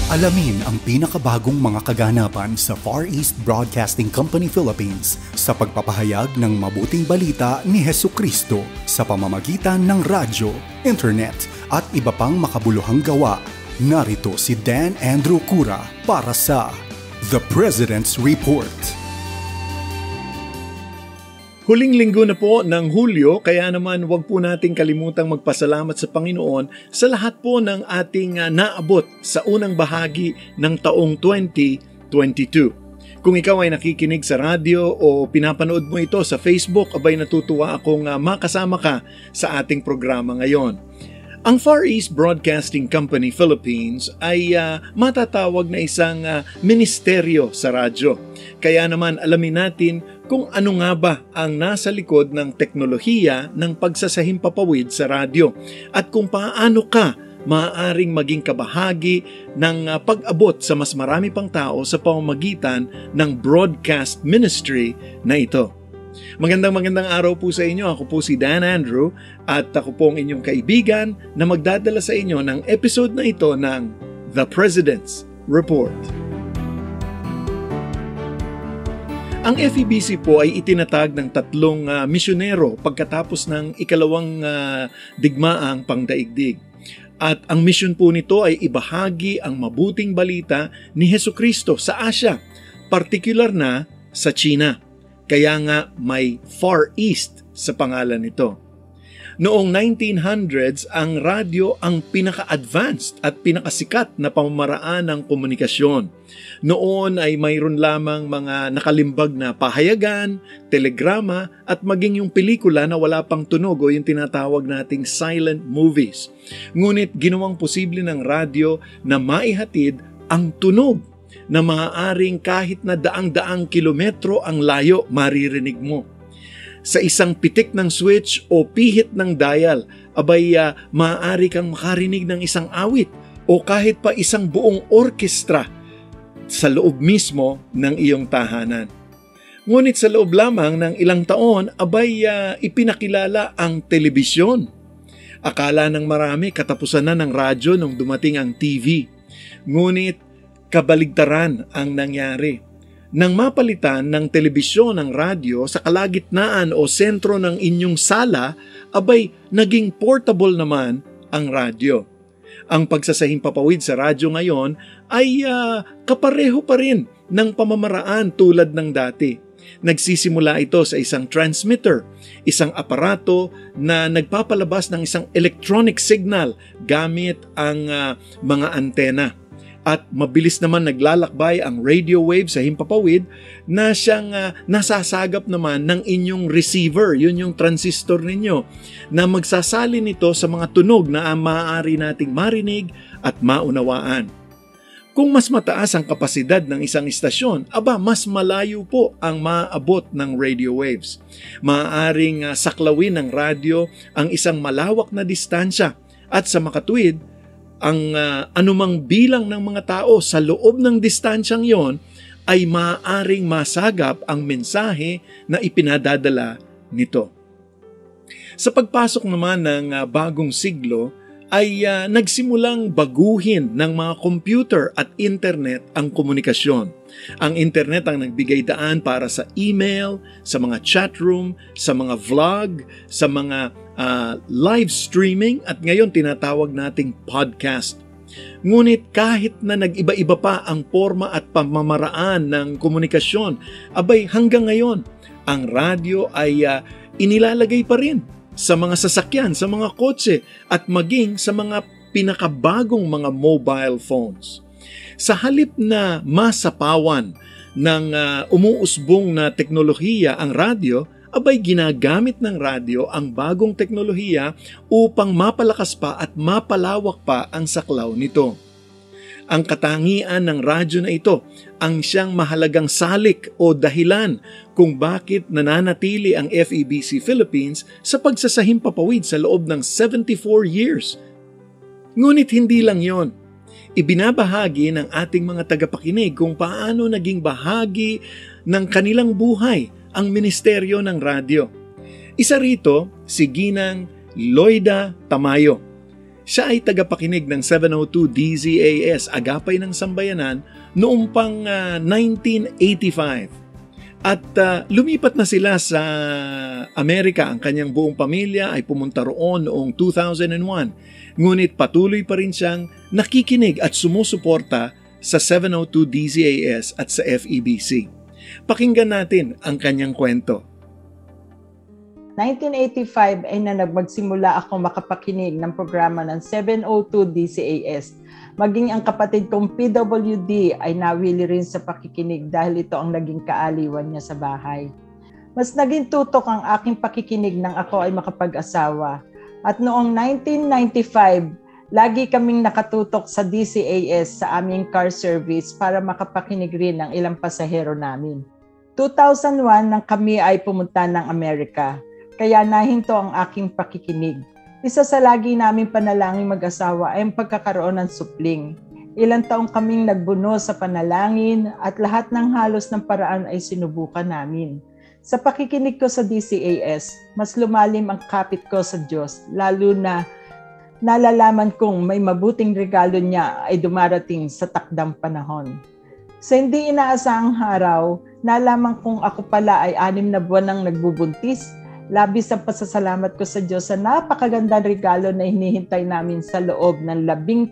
Alamin ang pinakabagong mga kaganapan sa Far East Broadcasting Company Philippines sa pagpapahayag ng mabuting balita ni Hesukristo sa pamamagitan ng radyo, internet at iba pang makabuluhang gawa. Narito si Dan Andrew Cura para sa The President's Report. Huling linggo na po ng Hulyo, kaya naman huwag po nating kalimutang magpasalamat sa Panginoon sa lahat po ng ating naabot sa unang bahagi ng taong 2022. Kung ikaw ay nakikinig sa radyo o pinapanood mo ito sa Facebook, abay natutuwa akong makasama ka sa ating programa ngayon. Ang Far East Broadcasting Company Philippines ay matatawag na isang ministeryo sa radyo. Kaya naman alamin natin kung ano nga ba ang nasa likod ng teknolohiya ng pagsasahimpapawid sa radyo at kung paano ka maaaring maging kabahagi ng pag-abot sa mas marami pang tao sa pamamagitan ng broadcast ministry na ito. Magandang araw po sa inyo. Ako po si Dan Andrew at ako po ang inyong kaibigan na magdadala sa inyo ng episode na ito ng The President's Report. Ang FEBC po ay itinatag ng tatlong misyonero pagkatapos ng ikalawang digmaang pangdaigdig. At ang misyon po nito ay ibahagi ang mabuting balita ni Hesukristo sa Asia, partikular na sa China. Kaya nga may Far East sa pangalan nito. Noong 1900s, ang radyo ang pinaka-advanced at pinakasikat na pamamaraan ng komunikasyon. Noon ay mayroon lamang mga nakalimbag na pahayagan, telegrama at maging yung pelikula na wala pang tunog o yung tinatawag nating silent movies. Ngunit ginawang posible ng radyo na maihatid ang tunog na maaaring kahit na daang-daang kilometro ang layo maririnig mo. Sa isang pitik ng switch o pihit ng dial, abay maaari kang makarinig ng isang awit o kahit pa isang buong orkestra sa loob mismo ng iyong tahanan. Ngunit sa loob lamang ng ilang taon, abay ipinakilala ang telebisyon. Akala ng marami katapusan na ng radyo nung dumating ang TV. Ngunit kabaligtaran ang nangyari. Nang mapalitan ng telebisyon ang radyo sa kalagitnaan o sentro ng inyong sala, abay naging portable naman ang radyo. Ang pagsasahimpapawid sa radyo ngayon ay kapareho pa rin ng pamamaraan tulad ng dati. Nagsisimula ito sa isang transmitter, isang aparato na nagpapalabas ng isang electronic signal gamit ang mga antena. At mabilis naman naglalakbay ang radio wave sa himpapawid na siyang nasasagap naman ng inyong receiver, yun yung transistor ninyo, na magsasalin nito sa mga tunog na maaari nating marinig at maunawaan. Kung mas mataas ang kapasidad ng isang istasyon, mas malayo po ang maaabot ng radio waves. Maaaring saklawin ng radyo ang isang malawak na distansya at sa makatuwid, ang anumang bilang ng mga tao sa loob ng distansyang yon ay maaaring masagap ang mensahe na ipinadadala nito. Sa pagpasok naman ng bagong siglo ay nagsimulang baguhin ng mga computer at internet ang komunikasyon. Ang internet ang nagbigay daan para sa email, sa mga chat room, sa mga vlog, sa mga live streaming at ngayon tinatawag nating podcast. Ngunit kahit na nag-iba-iba pa ang forma at pamamaraan ng komunikasyon, hanggang ngayon, ang radyo ay inilalagay pa rin sa mga sasakyan, sa mga kotse at maging sa mga pinakabagong mga mobile phones. Sa halip na masapawan ng umuusbong na teknolohiya ang radyo, ginagamit ng radyo ang bagong teknolohiya upang mapalakas pa at mapalawak pa ang saklaw nito. Ang katangian ng radyo na ito ang siyang mahalagang salik o dahilan kung bakit nananatili ang FEBC Philippines sa pagsasahimpapawid sa loob ng 74 years. Ngunit hindi lang yon. Ibinabahagi ng ating mga tagapakinig kung paano naging bahagi ng kanilang buhay ang ministeryo ng radyo. Isa rito si Ginang Loida Tamayo. Siya ay tagapakinig ng 702 DZAS, Agapay ng Sambayanan, noong pang 1985. At lumipat na sila sa Amerika. Ang kanyang buong pamilya ay pumunta roon noong 2001. Ngunit patuloy pa rin siyang nakikinig at sumusuporta sa 702 DZAS at sa FEBC. Pakinggan natin ang kanyang kwento. 1985 ay magsimula ako makapakinig ng programa ng 702 DZAS. Maging ang kapatid kong PWD ay nawili rin sa pakikinig dahil ito ang naging kaaliwan niya sa bahay. Mas naging tutok ang aking pakikinig nang ako ay makapag-asawa. At noong 1995, lagi kaming nakatutok sa DZAS sa aming car service para makapakinig rin ng ilang pasahero namin. 2001 nang kami ay pumunta ng Amerika. Kaya nahinto ang aking pakikinig. Isa sa lagi naming panalangin mag-asawa ay ang pagkakaroon ng supling. Ilang taong kaming nagbuno sa panalangin at lahat ng halos ng paraan ay sinubukan namin. Sa pakikinig ko sa DZAS, mas lumalim ang kapit ko sa Diyos, lalo na nalalaman kong may mabuting regalo niya ay dumarating sa takdang panahon. Sa hindi inaasahang araw, nalaman kong ako pala ay 6 na buwan nang nagbubuntis. Labis ang pasasalamat ko sa Diyos sa napakagandang regalo na hinihintay namin sa loob ng 13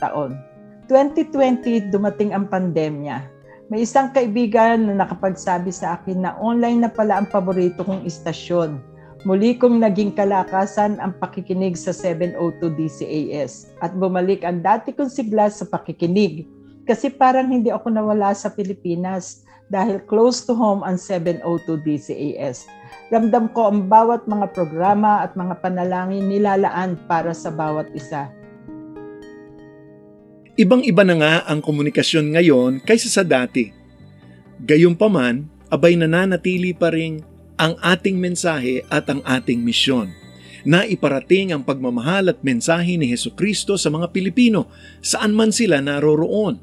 taon. 2020, dumating ang pandemya. May isang kaibigan na nakapagsabi sa akin na online na pala ang paborito kong istasyon. Muli kong naging kalakasan ang pakikinig sa 702 DZAS at bumalik ang dati kong sigla sa pakikinig kasi parang hindi ako nawala sa Pilipinas dahil close to home ang 702 DZAS. Ramdam ko ang bawat mga programa at mga panalangin nilalaan para sa bawat isa. Ibang-iba na nga ang komunikasyon ngayon kaysa sa dati. Gayunpaman, abay nananatili pa rin ang ating mensahe at ang ating misyon na iparating ang pagmamahal at mensahe ni Hesukristo sa mga Pilipino saan man sila naroroon.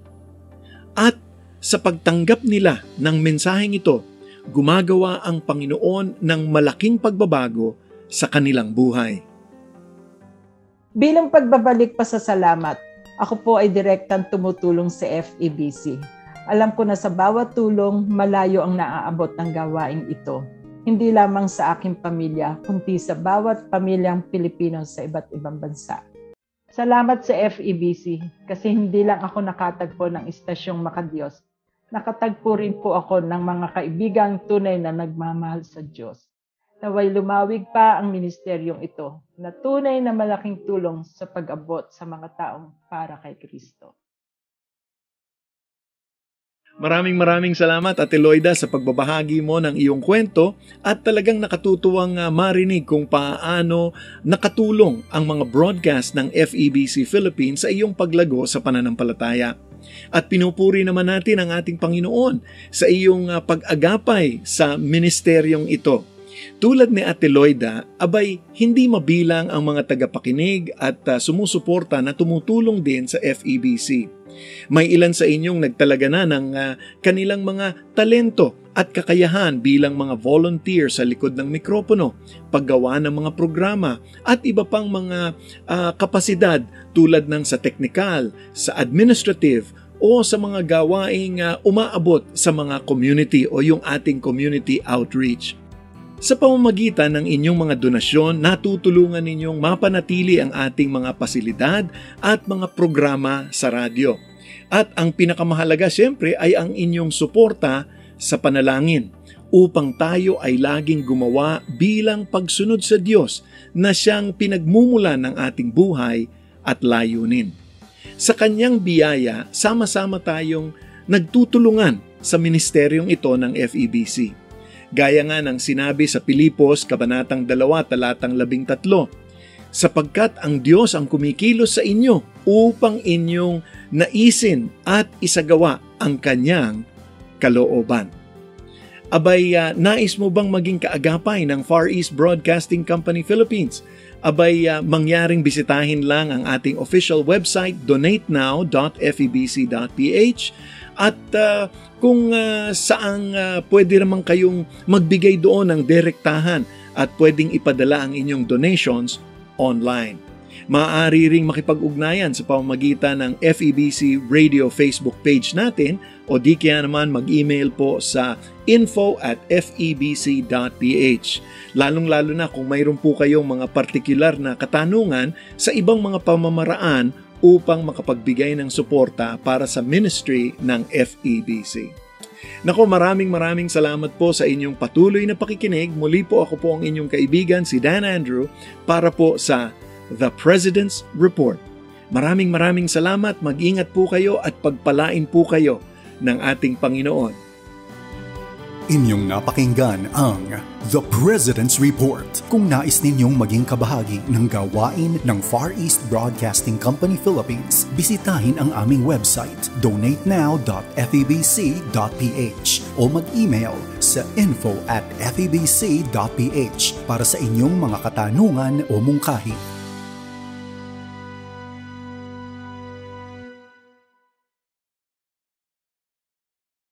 At sa pagtanggap nila ng mensaheng ito, gumagawa ang Panginoon ng malaking pagbabago sa kanilang buhay. Bilang pagbabalik pa sa salamat, ako po ay direktang tumutulong sa FEBC. Alam ko na sa bawat tulong, malayo ang naaabot ng gawaing ito. Hindi lamang sa aking pamilya, kundi sa bawat pamilyang Pilipino sa iba't ibang bansa. Salamat sa FEBC kasi hindi lang ako nakatagpo ng istasyong Makadiyos. Nakatagpo rin po ako ng mga kaibigang tunay na nagmamahal sa Diyos. Naway lumawig pa ang ministeryong ito na tunay na malaking tulong sa pag-abot sa mga taong para kay Kristo. Maraming salamat Ate Loida sa pagbabahagi mo ng iyong kwento at talagang nakatutuwang marinig kung paano nakatulong ang mga broadcast ng FEBC Philippines sa iyong paglago sa pananampalataya. At pinupuri naman natin ang ating Panginoon sa iyong pag-agapay sa ministeryong ito. Tulad ni Ate Loida, abay hindi mabilang ang mga tagapakinig at sumusuporta na tumutulong din sa FEBC. May ilan sa inyong nagtalaga na ng kanilang mga talento at kakayahan bilang mga volunteer sa likod ng mikropono, paggawa ng mga programa at iba pang mga kapasidad tulad ng sa technical, sa administrative o sa mga gawaing umaabot sa mga community o yung ating community outreach. Sa pamamagitan ng inyong mga donasyon, natutulungan ninyong mapanatili ang ating mga pasilidad at mga programa sa radyo. At ang pinakamahalaga siyempre ay ang inyong suporta sa panalangin upang tayo ay laging gumawa bilang pagsunod sa Diyos na siyang pinagmumulan ng ating buhay at layunin. Sa kanyang biyaya, sama-sama tayong nagtutulungan sa ministeryong ito ng FEBC. Gaya nga ng sinabi sa Pilipos, Kabanatang 2, Talatang 13, sapagkat ang Diyos ang kumikilos sa inyo upang inyong naisin at isagawa ang kanyang kalooban. Abay, nais mo bang maging kaagapay ng Far East Broadcasting Company Philippines? Abay, mangyaring bisitahin lang ang ating official website, donatenow.febc.ph, at kung saan pwede naman kayong magbigay doon ng direktahan at pwedeng ipadala ang inyong donations online. Maaari ring makipag-ugnayan sa pamamagitan ng FEBC Radio Facebook page natin o di kaya naman mag-email po sa info@febc.ph. Lalong-lalo na kung mayroon po kayong mga partikular na katanungan sa ibang mga pamamaraan upang makapagbigay ng suporta para sa ministry ng FEBC. Nako, maraming salamat po sa inyong patuloy na pakikinig. Muli po ako po ang inyong kaibigan, si Dan Andrew, para po sa The President's Report. Maraming salamat, mag-ingat po kayo at pagpalain po kayo ng ating Panginoon. Inyong napakinggan ang The President's Report. Kung nais ninyong maging kabahagi ng gawain ng Far East Broadcasting Company Philippines, bisitahin ang aming website donatenow.febc.ph o mag-email sa info@febc.ph para sa inyong mga katanungan o mungkahi.